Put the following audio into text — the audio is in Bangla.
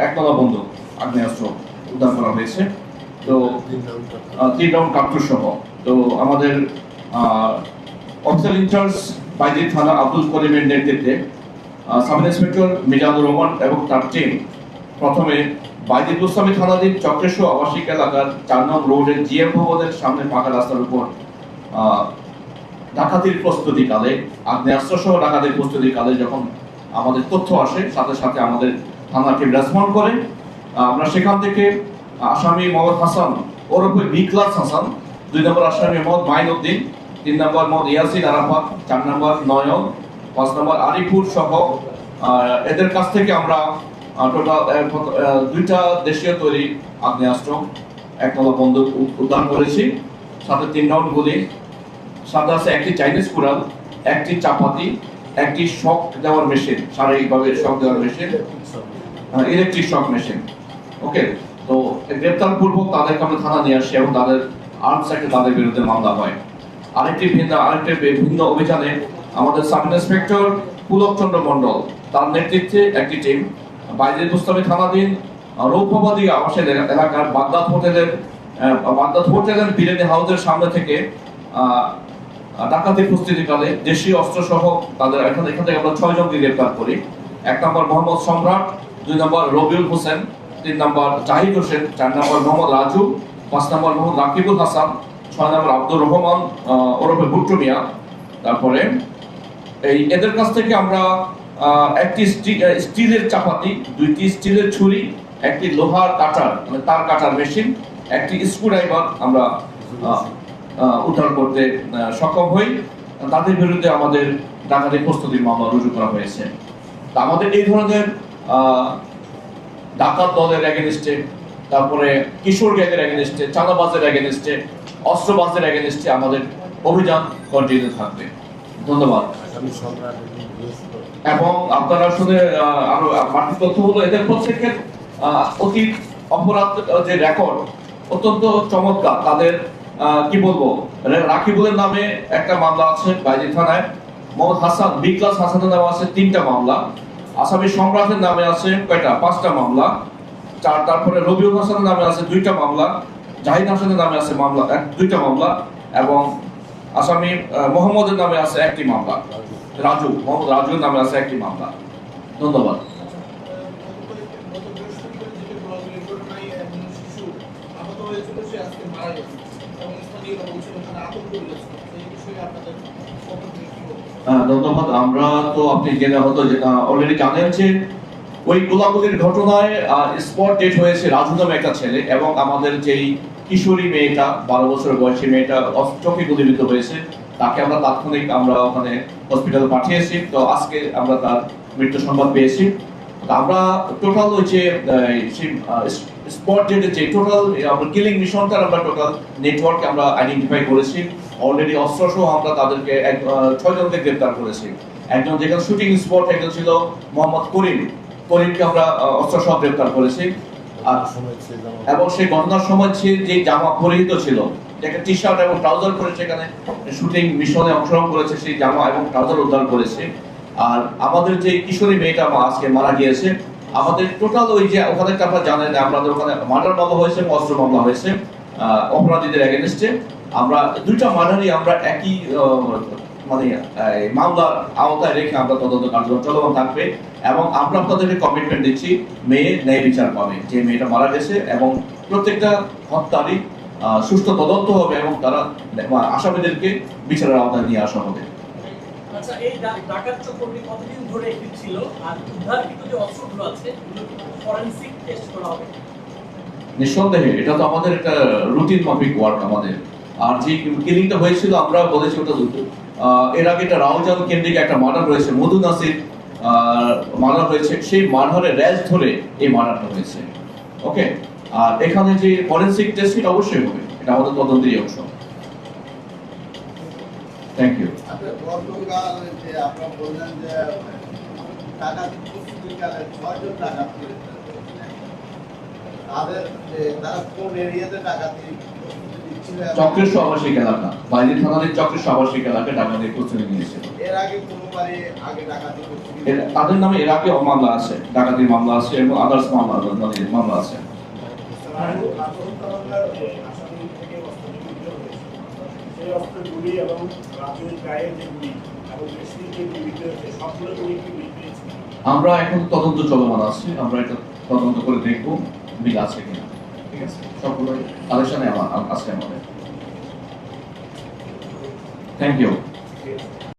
একতলা বন্দুক আগ্নেয়াস্ত্র উদ্ধার করা হয়েছে। তো 3 রাউন্ড কার্তুজ সহ। তো আমাদের অফিসার ইনচার্জ বাইজিদ থানা আব্দুল করিমের নেতৃত্বে সাব ইন্সপেক্টর মিজানুর রহমান এবং তার টিম প্রথমে বাইজিদ গোস্বামী থানাধীন চক্রেশ্বর আবাসিক এলাকার 4 নং রোডের জিএম ভবনের সামনে পাকা রাস্তার উপর ডাকাতির প্রস্তুতিকালে আগ্নেয়াস্ত্র সহ ডাকাতির প্রস্তুতিকালে যখন আমাদের তথ্য আসে, সাথে সাথে আমাদের থানাকে রেসপন্ড করে। আমরা সেখান থেকে আসামি মোহাম্মদ হাসান ওরফে বি ক্লাস হাসান, 2 নম্বর আসামি মোহাম্মদ মাইনুদ্দিন, 3 নম্বর মোহাম্মদ ইয়াসিন আরাফাত, 4 নম্বর নয়ন, 5 নম্বর আরিফুর সহ এদের কাছ থেকে আমরা টোটাল 2টা দেশীয় তৈরি আগ্নেয়াস্ত্র, একতলা বন্দুক উদ্ধার করেছি, সাথে 3 রাউন্ড গুলি, সাথে আছে একটি চাইনিজ কুড়াল, একটি চাপাতি, একটি শক দেওয়ার মেশিন, শারীরিকভাবে শক দেওয়ার মেশিন, ইলেকট্রিক শক মেশিন। ওকে, তো গ্রেপ্তার পূর্বক তাদেরকে আমরা থানা নিয়ে আসি এবং তাদের আর্মস অ্যাক্টে তাদের বিরুদ্ধে মামলা হয়। আরেকটি ভিন্ন অভিযানে আমাদের সাব ইন্সপেক্টর পুলক চন্দ্র মন্ডল তার নেতৃত্বে একটি টিম বাইজিদ গোস্বামী থানাধীন রৌপ্যবাদী আবাসের এলাকার বাগদাদ হোটেলের বিরিয়ানি হাউসের সামনে থেকে ডাকাতির প্রস্তুতিকালে দেশীয় অস্ত্র সহ তাদের এখান থেকে আমরা 6 জনকে গ্রেপ্তার করি। 1 নম্বর মোহাম্মদ সম্রাট, 2 নম্বর রবিউল হোসেন, 3 নম্বর জাহিদ হোসেন, 4 নম্বর মোহাম্মদ রাজু, 5 নম্বর মোহাম্মদ রাকিবুল হাসান, 6 নম্বর আব্দুর রহমান ওরফে ভুট্টু মিয়া। তারপরে এদের কাছ থেকে আমরা একটি স্টিলের চাপাতি, 2টি স্টিলের ছুরি, একটি লোহার কাটার মানে তার কাটার মেশিন, একটি স্ক্রুড্রাইভার আমরা উদ্ধার করতে সক্ষম হই। তাদের বিরুদ্ধে আমাদের ডাকাতির প্রস্তুতির মামলা রুজু করা হয়েছে। আমাদের এই ধরনের ডাকাত দলের এগেনস্টে, তারপরে কিশোর গ্যাংয়ের এগেনস্টে, চাঁদাবাজের এগেনস্টে, অস্ত্রবাজের এগেনস্টে আমাদের অভিযান কন্টিনিউ থাকবে। ধন্যবাদ। এবং আপনারা শুনে আরো বাড়তি তথ্য হলো এদের প্রত্যেকের অতীত অপরাধ যে রেকর্ড অত্যন্ত চমৎকার। তাদের কি বলবো, রাকিবুলের নামে একটা মামলা আছে বাইজিদ থানায়, মোহাম্মদ হাসান বি ক্লাস হাসানের নামে আছে 3টা মামলা, আসামি সম্রাটের নামে আছে কয়টা 5টা মামলা, তারপরে রবিউল হাসানের নামে আছে 2টা মামলা, জাহিদ হাসানের নামে আছে 2টা মামলা এবং আসামি মোহাম্মদের নামে আছে 1টি মামলা, মোহাম্মদ রাজুর নামে আছে 1টি মামলা। ধন্যবাদ। ধন্যবাদ। আমরা তো আপনি জেনে হতো যেটা অলরেডি জানেন যে ওই গোলাগুলির ঘটনায় স্পট ডেট হয়েছে রাজু নামে একটা ছেলে এবং আমাদের যেই কিশোরী মেয়েটা 12 বছর বয়সী মেয়েটা চোখে গুলিবিদ্ধ হয়েছে, তাকে আমরা তাৎক্ষণিক আমরা ওখানে হসপিটালে পাঠিয়েছি। তো আজকে আমরা তার মৃত্যু সংবাদ পেয়েছি। আমরা টোটাল ওই যে স্পট ডেটে যে টোটাল আমরা কিলিং মিশনটার আমরা টোটাল নেটওয়ার্ক আমরা আইডেন্টিফাই করেছি। অলরেডি অস্ত্র সহ আমরা তাদেরকে 6 জনকে গ্রেপ্তার করেছি। একজন যেখানে শুটিং স্পট, একজন ছিল মোহাম্মদ করিমকে আমরা অস্ত্র সহ গ্রেপ্তার করেছি। এবং সেই ঘটনার সময় যে জামা পরিহিত ছিল, একটা টি শার্ট এবং ট্রাউজার পরে সেখানে শুটিং মিশনে অংশগ্রহণ করেছে, সেই জামা এবং ট্রাউজার উদ্ধার করেছে। আর আমাদের যে কিশোরী মেয়েটা আজকে মারা গিয়েছে, আমাদের টোটাল ওই যে ওখানে আপনারা জানেন আমাদের ওখানে মার্ডার মামলা হয়েছে, অস্ত্র মামলা হয়েছে অপরাধীদের এগেনস্টে। আমরা 2টা মার্ডারই আমরা একই মানে মামলার আওতায় রেখে আমরা তদন্ত কার্যক্রম চলমান থাকবে এবং আমরা আপনাদেরকে কমিটমেন্ট দিচ্ছি মেয়ে ন্যায় বিচার পাবে, যে মেয়েটা মারা গেছে, এবং প্রত্যেকটা হত্যারই সুষ্ঠু তদন্ত হবে এবং তারা আসামিদেরকে বিচারের আওতায় নিয়ে আসা হবে। আচ্ছা, এই ডাকাত চক্রটি কতদিন ধরে অ্যাক্টিভ ছিল আর উদ্ধারকৃত যে অস্ত্রগুলো আছে এগুলো ফরেনসিক টেস্ট করা হবে? নিঃসন্দেহে এটা তো আমাদের একটা রুটিন মাফিক ওয়ার্ক আমাদের। আর যে কিলিংটা হয়েছিল আমরা বলেছি ওটা এর আগে একটা রাউজান কেন্দ্রিক একটা মার্ডার হয়েছে, মধু নাসির মার্ডার হয়েছে, সেই মার্ডারের র্যাজ ধরে এই মার্ডারটা হয়েছে। ওকে, আর এখানে যে ফরেনসিক টেস্ট এটা অবশ্যই হবে, এটা আমাদের তদন্তেরই অংশ। Thank you. আপনারা বললেন যে টাকা প্রস্তুতিকালে 6 জন ডাকাত তারা কোন এরিয়াতে ডাকাতি ছিল? চক্রের আবাসিক এলাকা, বাইরে থানার চক্রের আবাসিক এলাকা ডাকাতির প্রস্তুতি নিয়েছিল। এর আগে কোনোবারে আগে ডাকাতি করছে কি? তাদের নামে এর আগে মামলা আছে, ডাকাতির মামলা আছে এবং আদার্স মামলা মামলা আছে। আত্মহত্যার আসামি থেকে অস্ত্র বিক্রি হয়েছে, সেই অস্ত্রের গুলি এবং রাজুর গায়ের যে গুলি এবং মেশিনের যে গুলি বিক্রি হয়েছে সবগুলো গুলি কি মিল পেয়েছে? আমরা এখন তদন্ত চলমান আছে, আমরা এটা তদন্ত করে দেখব মিল আছে কিনা। ঠিক আছে, সবগুলো কালেকশনে আছে আমাদের। Thank you.